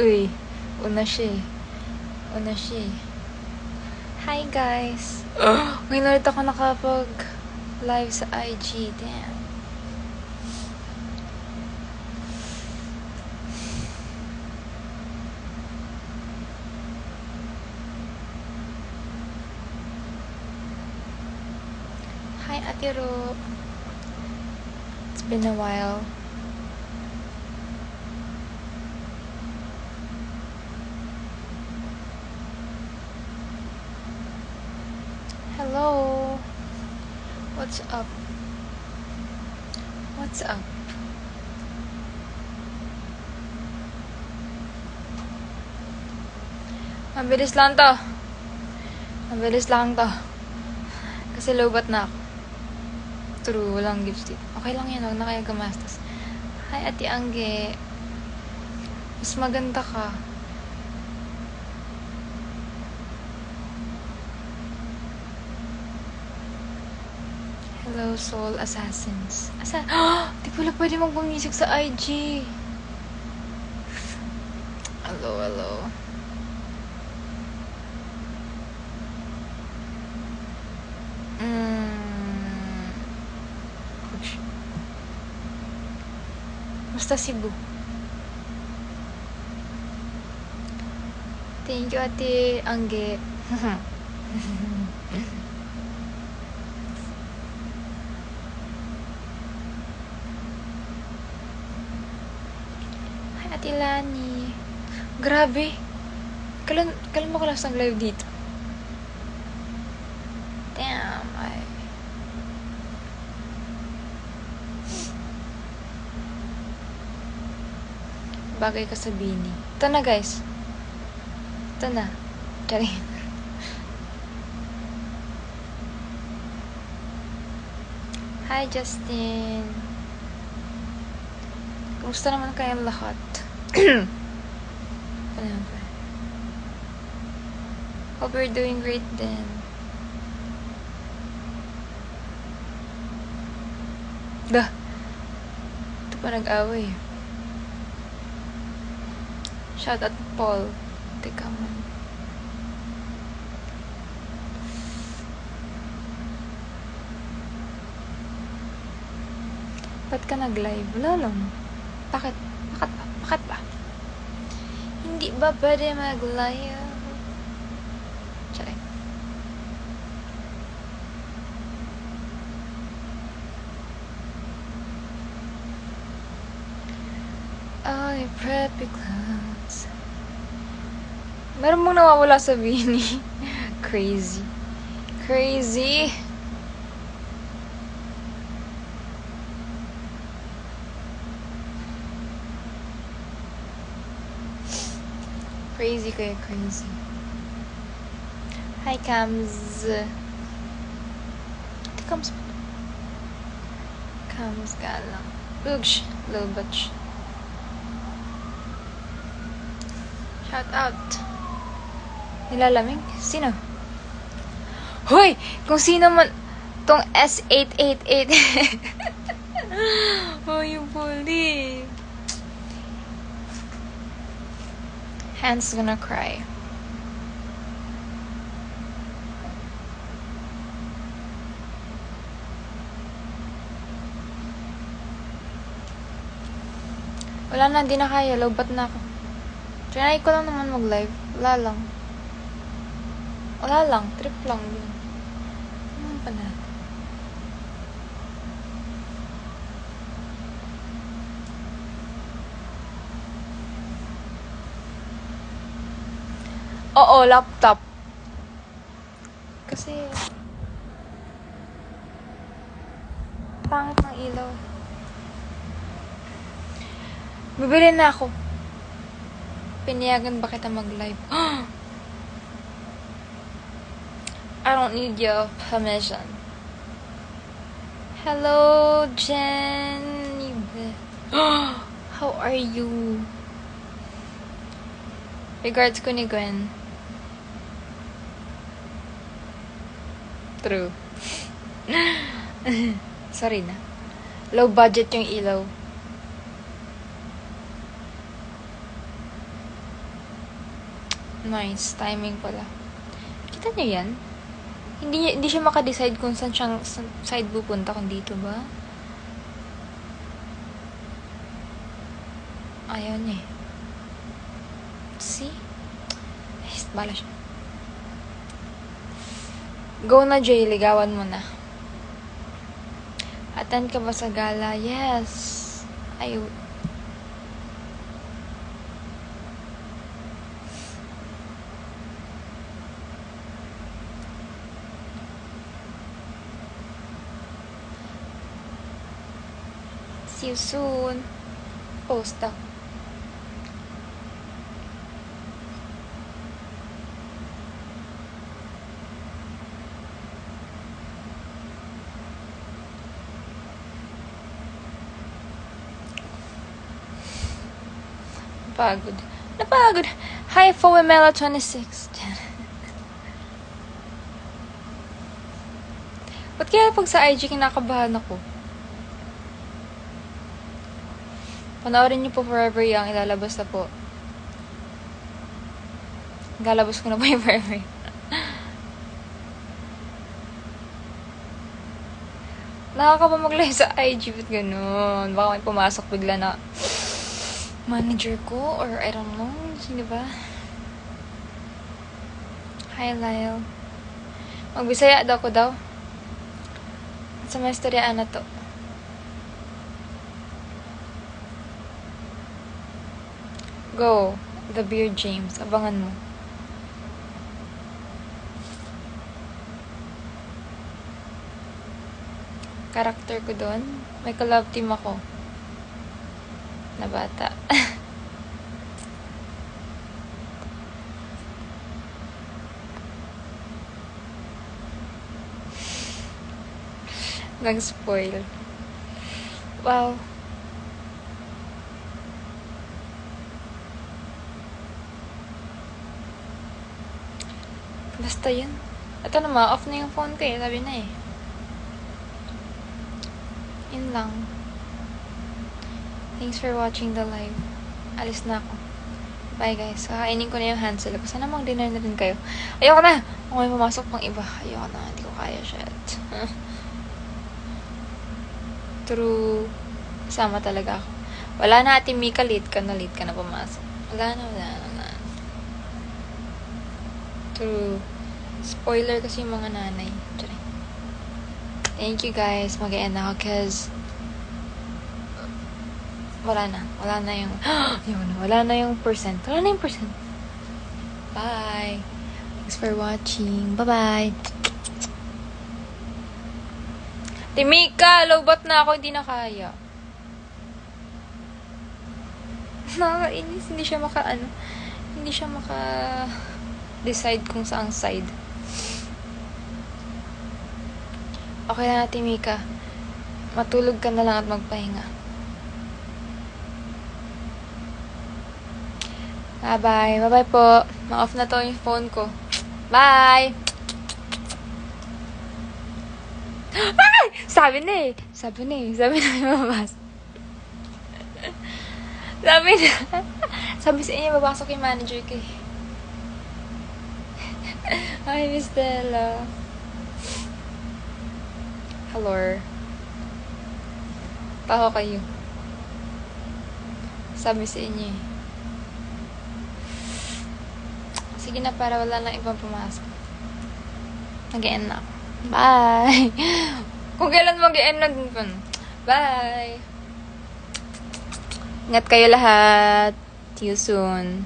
Uy, una siya eh. Una siya eh. Hi guys! Ngayon ulit ako nakapag-live sa IG. Damn. Hi Ate Ro. It's been a while. Hello. What's up? What's up? Mabilis lang to. Mabilis lang to. Kasi lobat na ako. True, walang gifts dito. Okay lang yan, huwag na kaya gumastos. Hi, Ate Angge. Mas maganda ka. Hello, Soul Assassins. Di pala pwede magpamusik sa IG. Hello, hello. Basta Cebu. Thank you, Ate Angge. Hi, Ate Lani. Grabe. Kailan mo ko last nag-live dito? Damn, bagay ka sa Bini. Ito na, guys. Ito na. Charing. Hi, Justin. Kumusta naman kayong lahat? Hope you're doing great then. Ito pa nag-away. Shout out Paul. Teka man. Ba't ka nag-live? Wala lang. Bakit? Bakit ba? Hindi ba pwede mag-live? Sorry. I preppy clothes. Meron mong nawawala sa Bini. Crazy. Crazy. Crazy kayo, crazy. Hi, Cams. Cams ka lang. Oops, little bitch. Shout out. Nilalamig? Sino? Hoy! Kung sino man tong S888. Oh, yung bully. Hands gonna cry. Wala na, hindi na kaya. Lobat na ako. Trinay ko lang naman mag-live. Wala lang. Trip lang yun. Ano pa na? Oo, laptop. Kasi pangit ng ilaw. Bibili na ako. Pinayagan ba kita mag-live? I don't need your permission. Hello, Jen. How are you? Regards ko ni Gwen. True. Sorry na. Low budget yung ilaw. Nice. Timing pala. Kita niyo yan? Hindi siya makadecide kung saan side pupunta, kung dito ba? Ayaw niya eh. See? Ay, bala siya. Go na, Jay. Ligawan mo na. Attend ka ba sa gala? Yes. See you soon. Post up. Napagod. Hi, Foemela 26. Ba't kaya pag sa IG kinakabahan ako? Panoorin niyo po Forever Young. Ilalabas na po. Ilalabas ko na po yung Forever Young. Nakakaba mag-live sa IG. Ba't ganun? Baka may pumasok bigla na manager ko or I don't know. Sino ba? Hi, Lyle. Magbisaya daw ko daw. Sa masteryaan na to. Go. The Beard James. Abangan mo. Karakter ko doon. May collab team ako. Na bata. Nag-spoil. Wow. Basta yun. Ito naman, off na yung phone ko eh. Sabi na eh. Yun lang. Thanks for watching the live. Alis na ako. Bye guys. Kakainin ko na yung Hansel ko. Sana mang dinner na rin kayo. Ayoko na! Kung may pumasok pang iba. Ayoko na. Hindi ko kaya. Shit. True. Sama talaga ako. Wala na, Ate Mika. Late ka na pumasok. Wala na. True. Spoiler kasi yung mga nanay. Thank you guys. Mag-e-end ako cause wala na yung wala na yung percent. Bye. Thanks for watching. Bye-bye. Timika, lowbat na ako. Hindi na kaya. Nakakainis. Hindi siya decide kung saang side. Okay na, Timika. Matulog ka na lang at magpahinga. Bye-bye. Bye-bye po. Ma-off na to yung phone ko. Bye! Ay! Sabi na yung mabas. Sabi sa inyo, babasok yung manager ko eh. Hi, Miss Della. Hello. Taho kayo. Sabi sa inyo eh. Sige na, para wala nang ibang pumasok. Mag-e-end na ako. Bye! Kung kailan mag-e-end na din pa. Bye! Ingat kayo lahat. See you soon.